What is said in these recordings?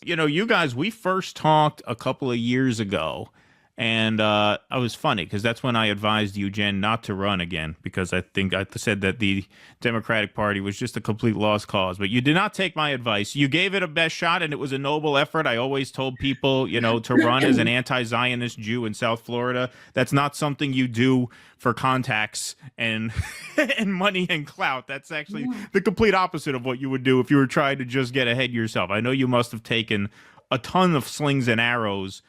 you guys, we first talked a couple of years ago, and I was funny because that's when I advised you, Jen, not to run again because I think I said that the Democratic Party was just a complete lost cause. But you did not take my advice. You gave it a best shot, and it was a noble effort. I always told people, to run as an anti-Zionist Jew in South Florida. That's not something you do for contacts and and money and clout. That's actually the complete opposite of what you would do if you were trying to just get ahead yourself. I know you must have taken a ton of slings and arrows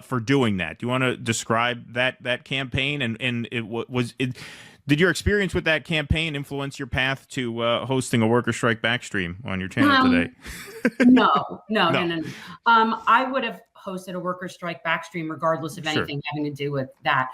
for doing that. Do you want to describe that campaign and did your experience with that campaign influence your path to hosting a worker strike backstream on your channel today? No. I would have hosted a worker strike backstream regardless of anything having to do with that.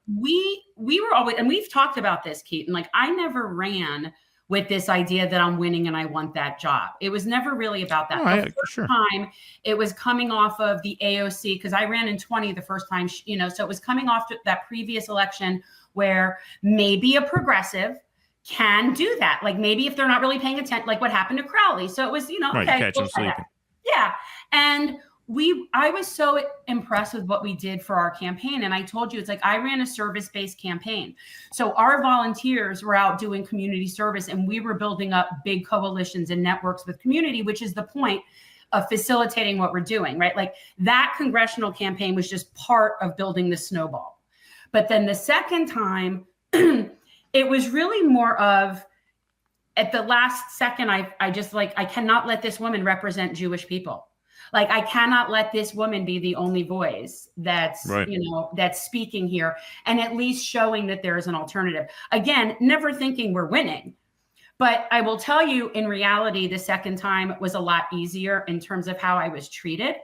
We were always, and we've talked about this, Keaton, like I never ran with this idea that I'm winning and I want that job. It was never really about that. The first time it was coming off of the AOC, because I ran in 20 the first time, so it was coming off that previous election where maybe a progressive can do that. Like maybe if they're not really paying attention, like what happened to Crowley. So it was, okay. Catch them sleeping. Yeah. And I was so impressed with what we did for our campaign. And I told you, it's like I ran a service-based campaign. So our volunteers were out doing community service and we were building up big coalitions and networks with community, which is the point of facilitating what we're doing, right? Like that congressional campaign was just part of building the snowball. But then the second time, it was really more of, at the last second, I just like, I cannot let this woman represent Jewish people. Like, I cannot let this woman be the only voice that's, that's speaking here and at least showing that there is an alternative. Again, never thinking we're winning. But I will tell you, in reality, the second time was a lot easier in terms of how I was treated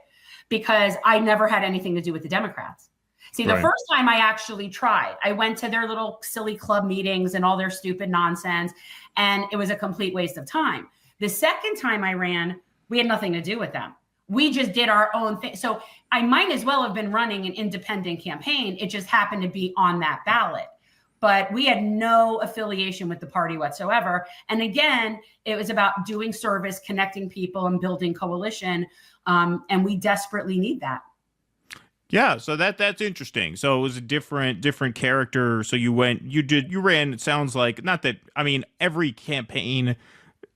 because I never had anything to do with the Democrats. See, the first time I actually tried, I went to their little silly club meetings and all their stupid nonsense, and it was a complete waste of time. The second time I ran, we had nothing to do with them. We just did our own thing. So I might as well have been running an independent campaign. It just happened to be on that ballot. But we had no affiliation with the party whatsoever. And again, it was about doing service, connecting people, and building coalition. And we desperately need that. Yeah, so that's interesting. So it was a different character. So you ran, it sounds like, not that, I mean, every campaign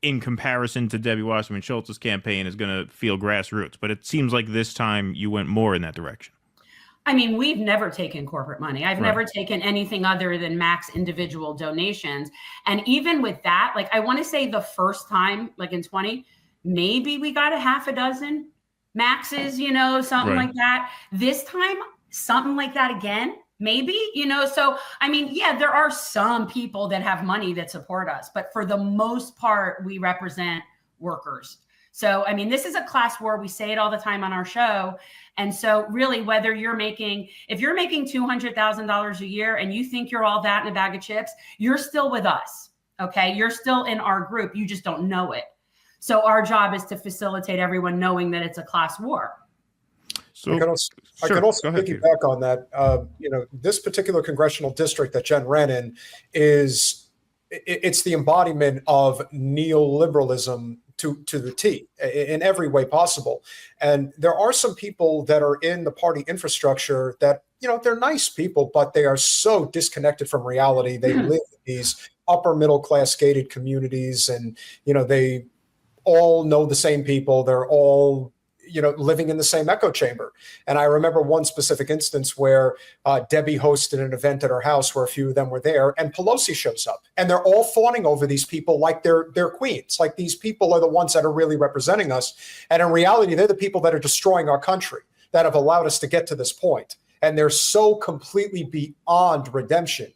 in comparison to Debbie Wasserman Schultz's campaign is going to feel grassroots, but it seems like this time you went more in that direction. I mean, we've never taken corporate money. I've never taken anything other than max individual donations. And even with that, like, I want to say the first time, like in 20, maybe we got a half a dozen maxes, something like that. This time, something like that again. Maybe, so, I mean, yeah, there are some people that have money that support us, but for the most part, we represent workers. So, I mean, this is a class war. We say it all the time on our show. And so really, if you're making $200,000 a year and you think you're all that in a bag of chips, you're still with us. Okay. You're still in our group. You just don't know it. So our job is to facilitate everyone knowing that it's a class war. So I can also piggyback on that. This particular congressional district that Jen ran in it's the embodiment of neoliberalism to the T in every way possible. And there are some people that are in the party infrastructure that, they're nice people, but they are so disconnected from reality. They live in these upper middle class gated communities and, they all know the same people. They're all living in the same echo chamber. And I remember one specific instance where Debbie hosted an event at her house where a few of them were there, and Pelosi shows up, and they're all fawning over these people like they're queens, like these people are the ones that are really representing us. And in reality, they're the people that are destroying our country, that have allowed us to get to this point. And they're so completely beyond redemption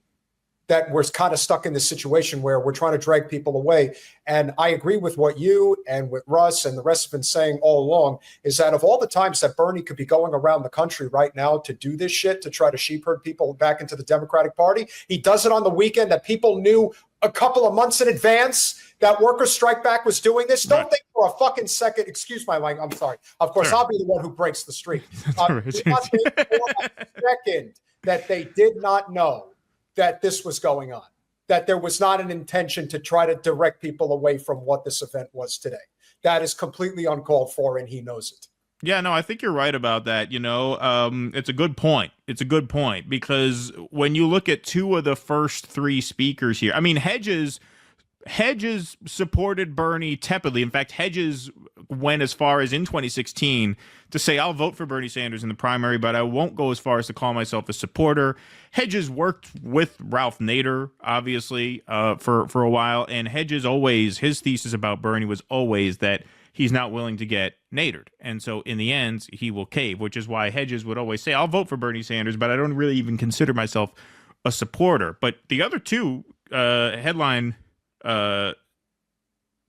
that we're kind of stuck in this situation where we're trying to drag people away. And I agree with what you and with Russ and the rest have been saying all along, is that of all the times that Bernie could be going around the country right now to do this shit, to try to sheep herd people back into the Democratic Party, he does it on the weekend that people knew a couple of months in advance that Workers' Strike Back was doing this. Don't think for a fucking second, excuse my language, I'm sorry. Of course, I'll be the one who breaks the streak. Do not think for a second that they did not know that this was going on, that there was not an intention to try to direct people away from what this event was today. that is completely uncalled for, and he knows it. Yeah, no, I think you're right about that. It's a good point. It's a good point because when you look at two of the first three speakers here, I mean, Hedges supported Bernie tepidly. In fact, Hedges went as far as in 2016 to say, I'll vote for Bernie Sanders in the primary, but I won't go as far as to call myself a supporter. Hedges worked with Ralph Nader, obviously, for a while. And Hedges his thesis about Bernie was always that he's not willing to get Nadered. And so in the end, he will cave, which is why Hedges would always say, I'll vote for Bernie Sanders, but I don't really even consider myself a supporter. But the other two headline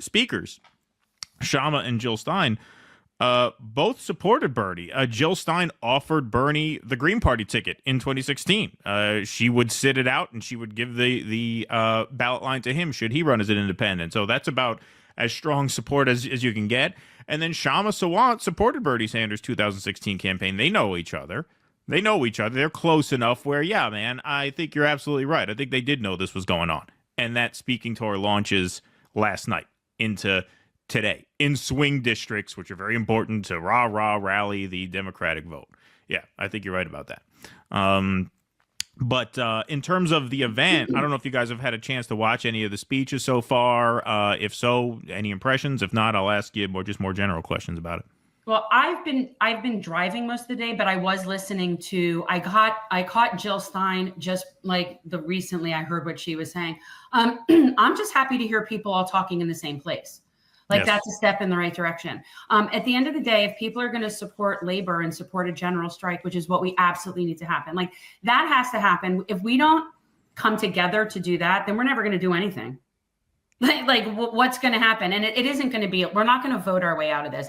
speakers, Kshama and Jill Stein, both supported Bernie. Jill Stein offered Bernie the Green Party ticket in 2016. She would sit it out and she would give the ballot line to him should he run as an independent. So that's about as strong support as you can get. And then Kshama Sawant supported Bernie Sanders' 2016 campaign. They know each other. They're close enough where, yeah, man, I think you're absolutely right. I think they did know this was going on. And that speaking tour launches last night into today in swing districts, which are very important to rally the Democratic vote. Yeah, I think you're right about that. But in terms of the event, I don't know if you guys have had a chance to watch any of the speeches so far. If so, any impressions? If not, I'll ask you more general questions about it. Well, I've been driving most of the day, but I was listening to. I caught Jill Stein just like recently. I heard what she was saying. I'm just happy to hear people all talking in the same place. Like, yes. That's a step in the right direction. At the end of the day, if people are going to support labor and support a general strike, which is what we absolutely need to happen, like that has to happen. If we don't come together to do that, then we're never going to do anything. What's going to happen? And it isn't going to be. We're not going to vote our way out of this.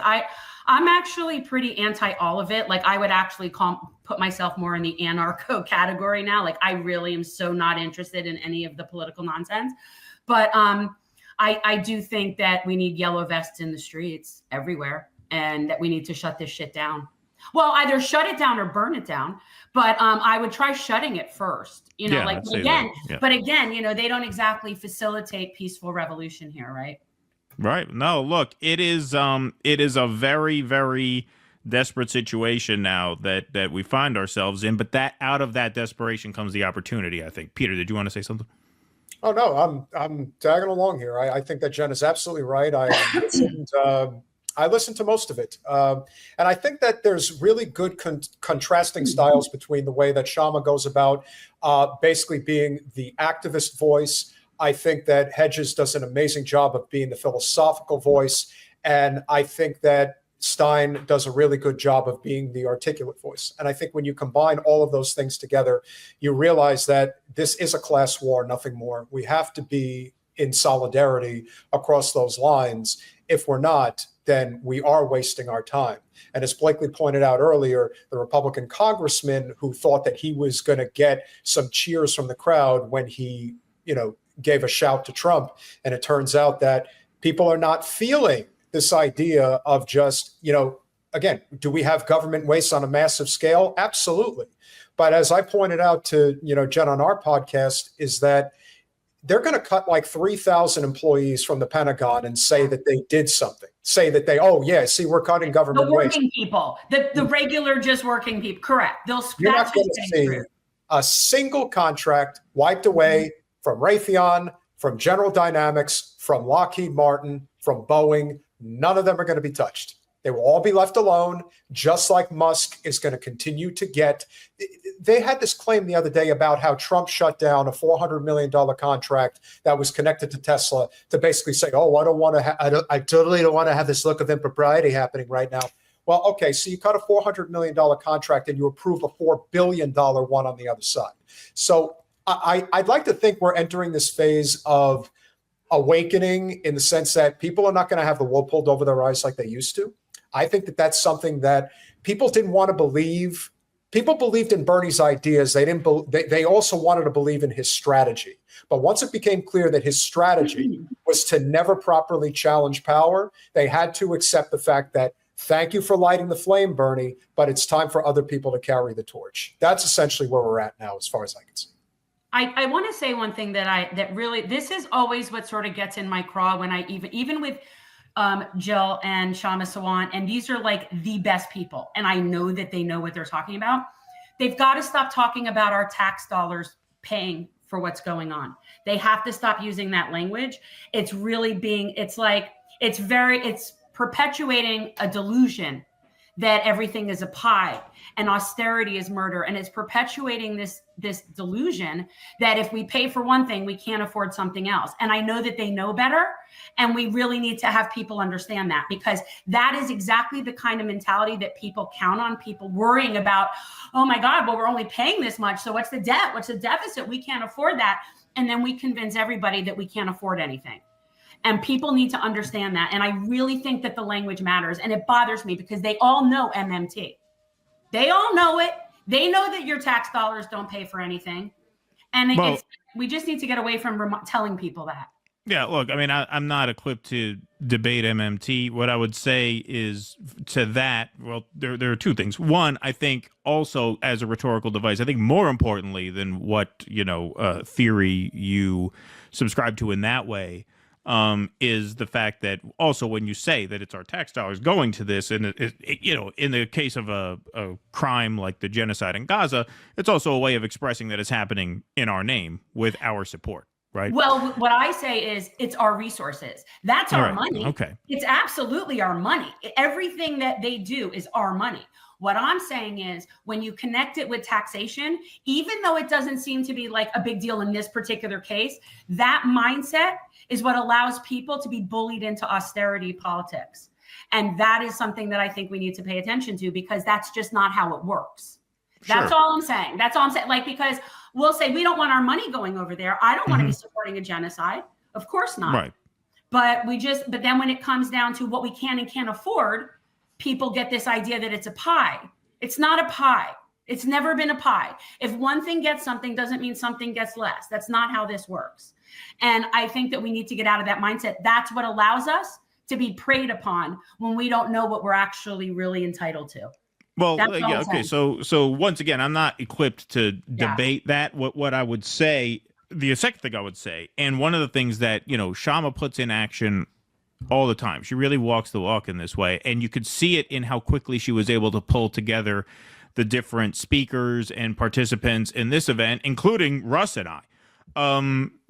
I'm actually pretty anti all of it. Like, I would actually put myself more in the anarcho category now. Like, I really am so not interested in any of the political nonsense. But I do think that we need yellow vests in the streets everywhere, and that we need to shut this shit down. Well, either shut it down or burn it down. But I would try shutting it first. But again, they don't exactly facilitate peaceful revolution here, right? Right. No, look, it is a very, very desperate situation now that we find ourselves in. But that out of that desperation comes the opportunity, I think. Peter, did you want to say something? Oh, no, I'm tagging along here. I think that Jen is absolutely right. I listened to most of it. And I think that there's really good contrasting styles between the way that Kshama goes about basically being the activist voice. I think that Hedges does an amazing job of being the philosophical voice. And I think that Stein does a really good job of being the articulate voice. And I think when you combine all of those things together, you realize that this is a class war, nothing more. We have to be in solidarity across those lines. If we're not, then we are wasting our time. And as Blakely pointed out earlier, the Republican congressman who thought that he was going to get some cheers from the crowd when he, gave a shout to Trump. And it turns out that people are not feeling this idea of just, again, do we have government waste on a massive scale? Absolutely. But as I pointed out to, Jen on our podcast, is that they're going to cut like 3,000 employees from the Pentagon and say that they did something. Say that we're cutting government waste. The working people, the regular just working people. Correct. You're not going to see a single contract wiped away from Raytheon, from General Dynamics, from Lockheed Martin, from Boeing. None of them are going to be touched. They will all be left alone, just like Musk is going to continue to get. They had this claim the other day about how Trump shut down a $400 million contract that was connected to Tesla to basically say, I totally don't want to have this look of impropriety happening right now. Well, okay, so you cut a $400 million contract and you approve a $4 billion one on the other side. So I'd like to think we're entering this phase of awakening in the sense that people are not going to have the wool pulled over their eyes like they used to. I think that that's something that people didn't want to believe. People believed in Bernie's ideas. They also wanted to believe in his strategy. But once it became clear that his strategy was to never properly challenge power, they had to accept the fact that, thank you for lighting the flame, Bernie, but it's time for other people to carry the torch. That's essentially where we're at now, as far as I can see. I want to say one thing that really, this is always what sort of gets in my craw when I even with Jill and Kshama Sawant, and these are like the best people. And I know that they know what they're talking about. They've got to stop talking about our tax dollars paying for what's going on. They have to stop using that language. It's really it's perpetuating a delusion that everything is a pie and austerity is murder. And it's perpetuating this delusion that if we pay for one thing, we can't afford something else. And I know that they know better. And we really need to have people understand that, because that is exactly the kind of mentality that people count on, people worrying about, oh my God, well, we're only paying this much. So what's the debt? What's the deficit? We can't afford that. And then we convince everybody that we can't afford anything. And people need to understand that. And I really think that the language matters. And it bothers me because they all know MMT. They all know it. They know that your tax dollars don't pay for anything. And we just need to get away from telling people that. Yeah, look, I mean, I'm not equipped to debate MMT. What I would say is to that, well, there are two things. One, I think also as a rhetorical device, I think more importantly than what, theory you subscribe to in that way, is the fact that also when you say that it's our tax dollars going to this, and in the case of a crime like the genocide in Gaza, it's also a way of expressing that it's happening in our name with our support, right? Well, what I say is it's our resources. That's our money. Okay. It's absolutely our money. Everything that they do is our money. What I'm saying is when you connect it with taxation, even though it doesn't seem to be like a big deal in this particular case, that mindset is what allows people to be bullied into austerity politics. And that is something that I think we need to pay attention to, because that's just not how it works. That's all I'm saying. That's all I'm saying. Like, because we'll say we don't want our money going over there. I don't want to be supporting a genocide. Of course not. Right. But then when it comes down to what we can and can't afford, people get this idea that it's a pie. It's not a pie. It's never been a pie. If one thing gets something doesn't mean something gets less. That's not how this works. And I think that we need to get out of that mindset. That's what allows us to be preyed upon when we don't know what we're actually really entitled to. Well, yeah, okay. So once again, I'm not equipped to debate that. What I would say, the second thing I would say, and one of the things that, Kshama puts in action all the time. She really walks the walk in this way. And you could see it in how quickly she was able to pull together the different speakers and participants in this event, including Russ and I.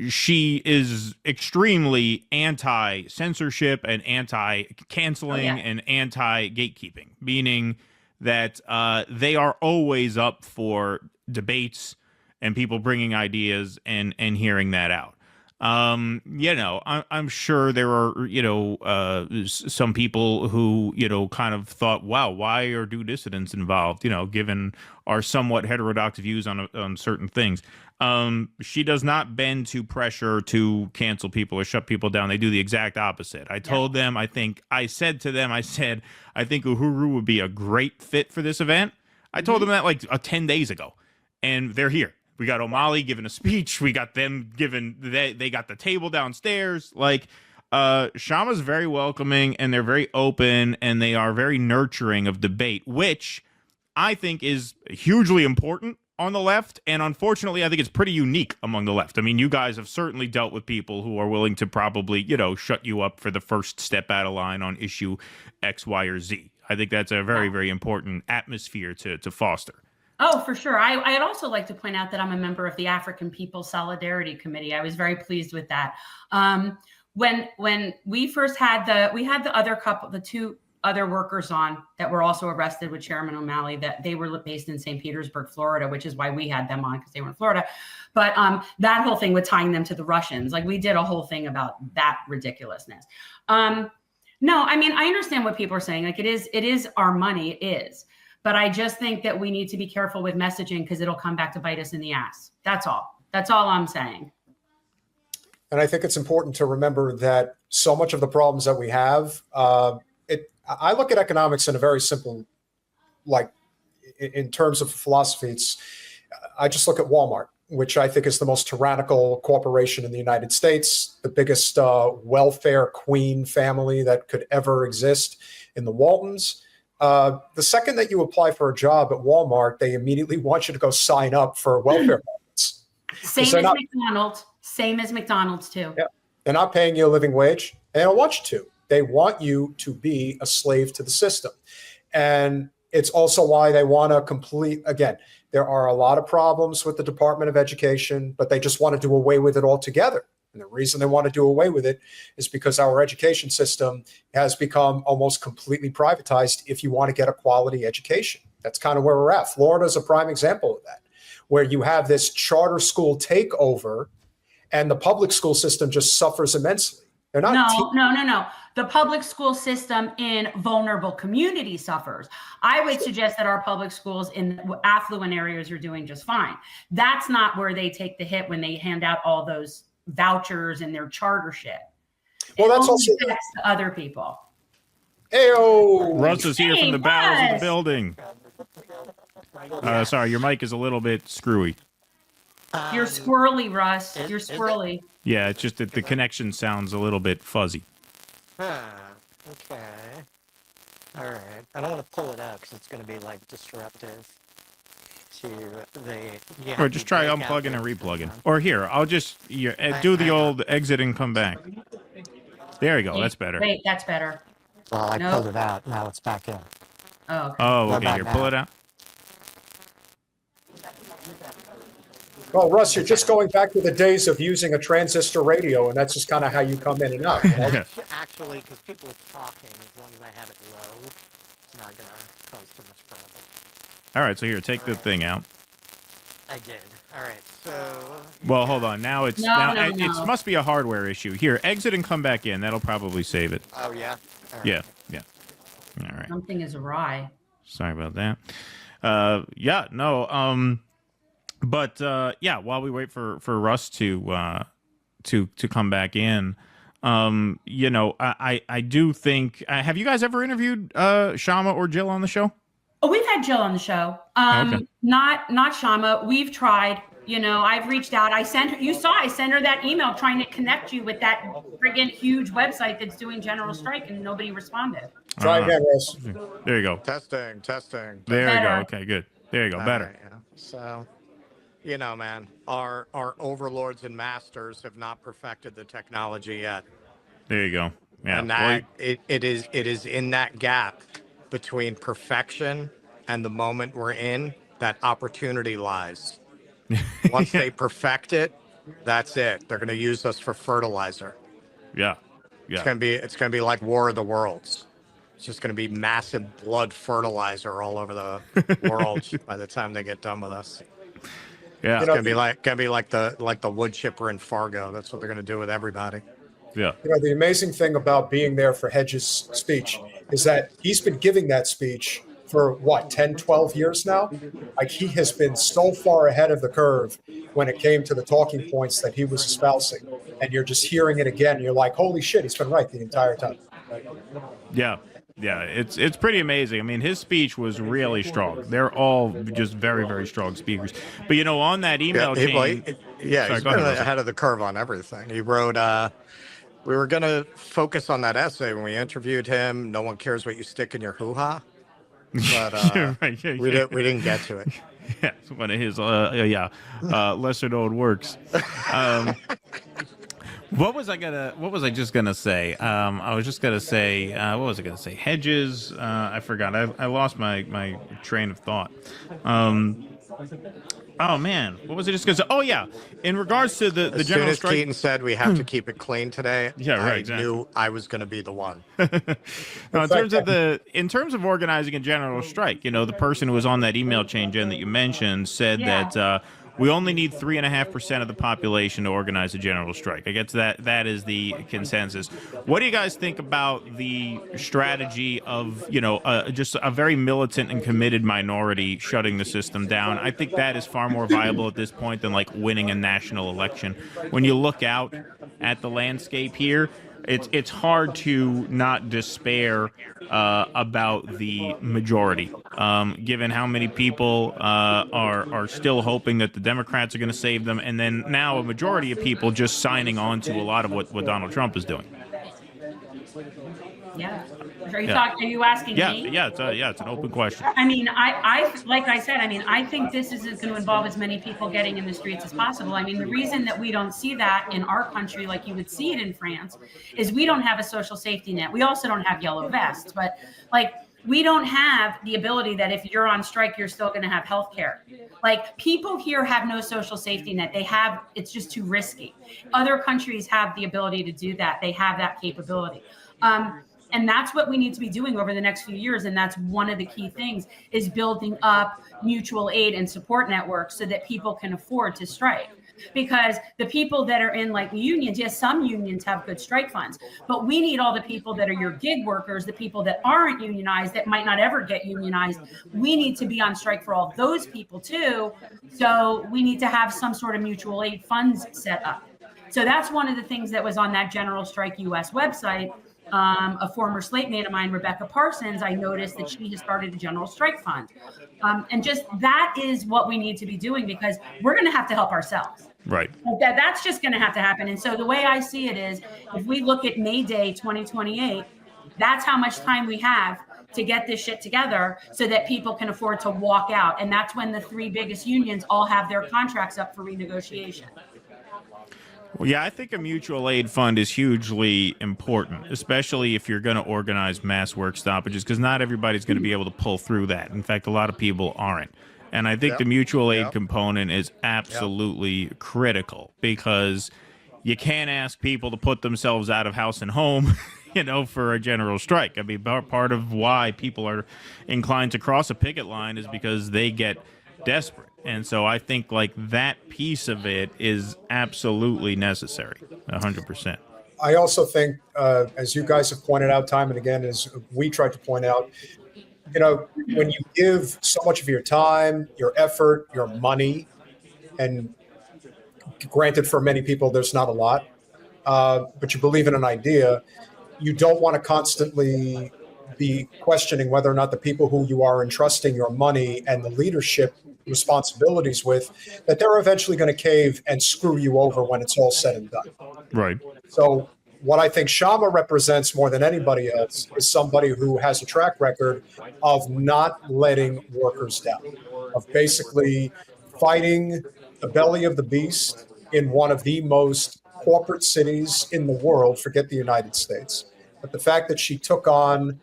She is extremely anti-censorship and anti-canceling and anti-gatekeeping, meaning that they are always up for debates and people bringing ideas and hearing that out. I'm sure there are, some people who, kind of thought, wow, why are Due Dissidents involved, given our somewhat heterodox views on certain things. She does not bend to pressure to cancel people or shut people down. They do the exact opposite. I told them, I think I think Uhuru would be a great fit for this event. I told them that like 10 days ago, and they're here. We got O'Malley giving a speech. We got them they got the table downstairs. Like, Kshama's very welcoming, and they're very open, and they are very nurturing of debate, which I think is hugely important on the left. And unfortunately, I think it's pretty unique among the left. I mean, you guys have certainly dealt with people who are willing to probably, shut you up for the first step out of line on issue X, Y, or Z. I think that's a very, very important atmosphere to foster. Oh, for sure. I'd also like to point out that I'm a member of the African People's Solidarity Committee. I was very pleased with that. When we first had the two other workers on that were also arrested with Chairman O'Malley, that they were based in St. Petersburg, Florida, which is why we had them on, because they were in Florida. But that whole thing with tying them to the Russians, like we did a whole thing about that ridiculousness. No, I mean, I understand what people are saying. Like it is our money, it is. But I just think that we need to be careful with messaging, because it'll come back to bite us in the ass. That's all. That's all I'm saying. And I think it's important to remember that so much of the problems that we have, I look at economics in a very simple, like in terms of philosophy, I just look at Walmart, which I think is the most tyrannical corporation in the United States, the biggest welfare queen family that could ever exist in the Waltons. The second that you apply for a job at Walmart, they immediately want you to go sign up for welfare benefits. Same as McDonald's too. Yeah, they're not paying you a living wage, and they don't want you to. They want you to be a slave to the system. And it's also why they want to again, there are a lot of problems with the Department of Education, but they just want to do away with it altogether. And the reason they want to do away with it is because our education system has become almost completely privatized if you want to get a quality education. That's kind of where we're at. Florida is a prime example of that, where you have this charter school takeover and the public school system just suffers immensely. They're not No. The public school system in vulnerable communities suffers. I would suggest that our public schools in affluent areas are doing just fine. That's not where they take the hit when they hand out all those vouchers and their charter shit. Well, that's also affects other people. Heyo! Russ is here from the bowels of the building. Sorry, your mic is a little bit screwy. You're squirrely, Russ. You're squirrely. Yeah, it's just that the connection sounds a little bit fuzzy. Okay. All right. I don't want to pull it out because it's going to be like disruptive to the. Or just try unplugging and replugging. Or here, I'll just do the old exit and come back. There you go. That's better. Wait, that's better. Well, I pulled it out. Now it's back in. Oh, okay. Oh, okay. Here, pull it out. Well, Russ, you're just going back to the days of using a transistor radio, and that's just kind of how you come in and out. You know? Actually, because people are talking, as long as I have it low, it's not going to cause too much problem. All right, so here, take the thing out. I did. All right, so... Well, hold on. Now it's... It must be a hardware issue. Here, exit and come back in. That'll probably save it. Oh, yeah? All right. Yeah. All right. Something is awry. Sorry about that. But while we wait for Russ to come back in, I do think. Have you guys ever interviewed Kshama or Jill on the show? Oh, we've had Jill on the show. Okay. Not Kshama. We've tried. I've reached out. I sent her that email trying to connect you with that friggin' huge website that's doing general strike, and nobody responded. Try again, Russ. There you go. Testing. There you go. Okay, good. There you go. Better. Right, yeah. So, man, our overlords and masters have not perfected the technology yet. There you go. Yeah. And that it is in that gap between perfection and the moment we're in that opportunity lies. Once they perfect it, that's it. They're going to use us for fertilizer. Yeah. It's going to be like War of the Worlds. It's just going to be massive blood fertilizer all over the world by the time they get done with us. Yeah. It's going to be like the wood chipper in Fargo. That's what they're going to do with everybody. Yeah. The amazing thing about being there for Hedges' speech is that he's been giving that speech for 10, 12 years now. Like, he has been so far ahead of the curve when it came to the talking points that he was espousing. And you're just hearing it again. And you're like, holy shit, he's been right the entire time. Yeah. Yeah, it's pretty amazing. I mean, his speech was really strong. They're all just very, very strong speakers. But, on that email chain... He's been ahead of the curve on everything. He wrote... we were going to focus on that essay when we interviewed him. No one cares what you stick in your hoo-ha. But we didn't get to it. Yeah, it's one of his lesser known works. What was I just gonna say? I was just gonna say, what was I gonna say? Hedges. I forgot. I lost my train of thought. Oh man, what was I just gonna say? Oh yeah, in regards to the as general soon as strike. Keaton said we have to keep it clean today, Yeah, right. I Exactly. knew I was going to be the one. No, in terms of organizing a general strike, the person who was on that email chain, Jen, that you mentioned, said that we only need 3.5% of the population to organize a general strike. I guess that is the consensus. What do you guys think about the strategy of just a very militant and committed minority shutting the system down? I think that is far more viable at this point than winning a national election. When you look out at the landscape here, it's hard to not despair about the majority, given how many people are still hoping that the Democrats are going to save them, and then now a majority of people just signing on to a lot of what Donald Trump is doing. Yeah. Are you asking me? Yeah, it's an open question. I mean, I like I said, I mean, I think this is going to involve as many people getting in the streets as possible. I mean, the reason that we don't see that in our country, like you would see it in France, is we don't have a social safety net. We also don't have yellow vests, but like we don't have the ability that if you're on strike, you're still going to have health care. Like people here have no social safety net. It's just too risky. Other countries have the ability to do that. They have that capability. And that's what we need to be doing over the next few years. And that's one of the key things is building up mutual aid and support networks so that people can afford to strike. Because the people that are in like unions, yes, some unions have good strike funds, but we need all the people that are your gig workers, the people that aren't unionized, that might not ever get unionized. We need to be on strike for all those people too. So we need to have some sort of mutual aid funds set up. So that's one of the things that was on that General Strike US website. A former slate mate of mine, Rebecca Parsons, I noticed that she has started a general strike fund. And just that is what we need to be doing because we're going to have to help ourselves. Right. That's just going to have to happen. And so the way I see it is if we look at May Day 2028, that's how much time we have to get this shit together so that people can afford to walk out. And that's when the three biggest unions all have their contracts up for renegotiation. Well, yeah, I think a mutual aid fund is hugely important, especially if you're going to organize mass work stoppages, because not everybody's going to be able to pull through that. In fact, a lot of people aren't. And I think the mutual aid component is absolutely critical because you can't ask people to put themselves out of house and home, for a general strike. I mean, part of why people are inclined to cross a picket line is because they get desperate. And so I think like that piece of it is absolutely necessary, 100%. I also think, as you guys have pointed out time and again, as we tried to point out, when you give so much of your time, your effort, your money, and granted for many people, there's not a lot, but you believe in an idea, you don't want to constantly be questioning whether or not the people who you are entrusting your money and the leadership responsibilities with, that they're eventually going to cave and screw you over when it's all said and done. Right. So what I think Kshama represents more than anybody else is somebody who has a track record of not letting workers down, of basically fighting the belly of the beast in one of the most corporate cities in the world, forget the United States. But the fact that she took on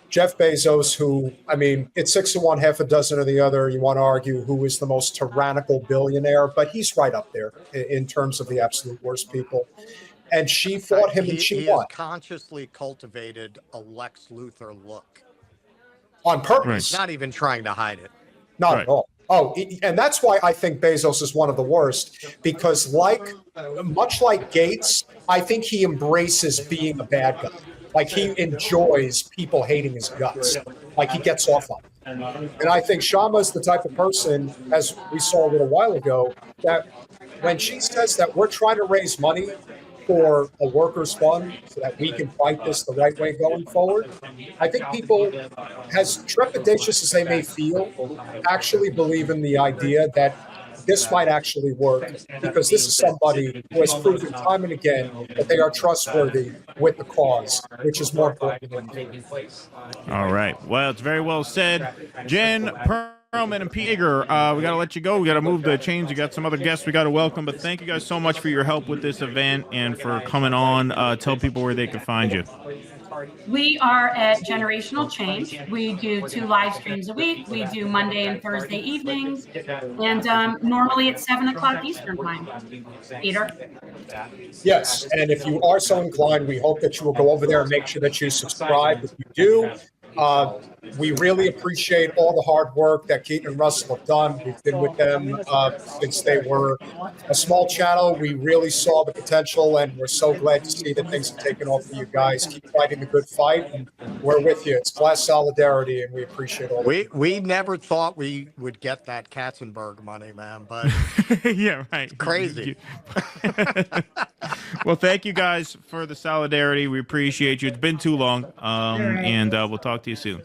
Jeff Bezos, who, I mean, it's 6 of one, half a dozen of the other. You want to argue who is the most tyrannical billionaire, but he's right up there in terms of the absolute worst people. And she fought him and she won. He consciously cultivated a Lex Luthor look. On purpose. Not even trying to hide it. Not at all. Oh, and that's why I think Bezos is one of the worst, because much like Gates, I think he embraces being a bad guy. Like he enjoys people hating his guts. Like he gets off on it. And I think Kshama is the type of person, as we saw a little while ago, that when she says that we're trying to raise money for a workers' fund so that we can fight this the right way going forward, I think people, as trepidatious as they may feel, actually believe in the idea that this might actually work, because this is somebody who has proven time and again that they are trustworthy with the cause, which is more important than anything. All right. Well, it's very well said. Jen, Perelman and Peter Hager, we got to let you go. We got to move the chains. We got some other guests we got to welcome, but thank you guys so much for your help with this event and for coming on. Tell people where they can find you. We are at Generational Change. We do 2 live streams a week. We do Monday and Thursday evenings, and normally at 7 o'clock Eastern time. Peter? Yes, and if you are so inclined, we hope that you will go over there and make sure that you subscribe. If you do, we really appreciate all the hard work that Keaton and Russell have done. We've been with them since they were a small channel. We really saw the potential, and we're so glad to see that things have taken off for you guys. Keep fighting the good fight, and we're with you. It's class solidarity, and we appreciate all. We never thought we would get that Katzenberg money, man, but yeah, right. Crazy. Well, thank you guys for the solidarity. We appreciate you. It's been too long, and we'll talk to you soon.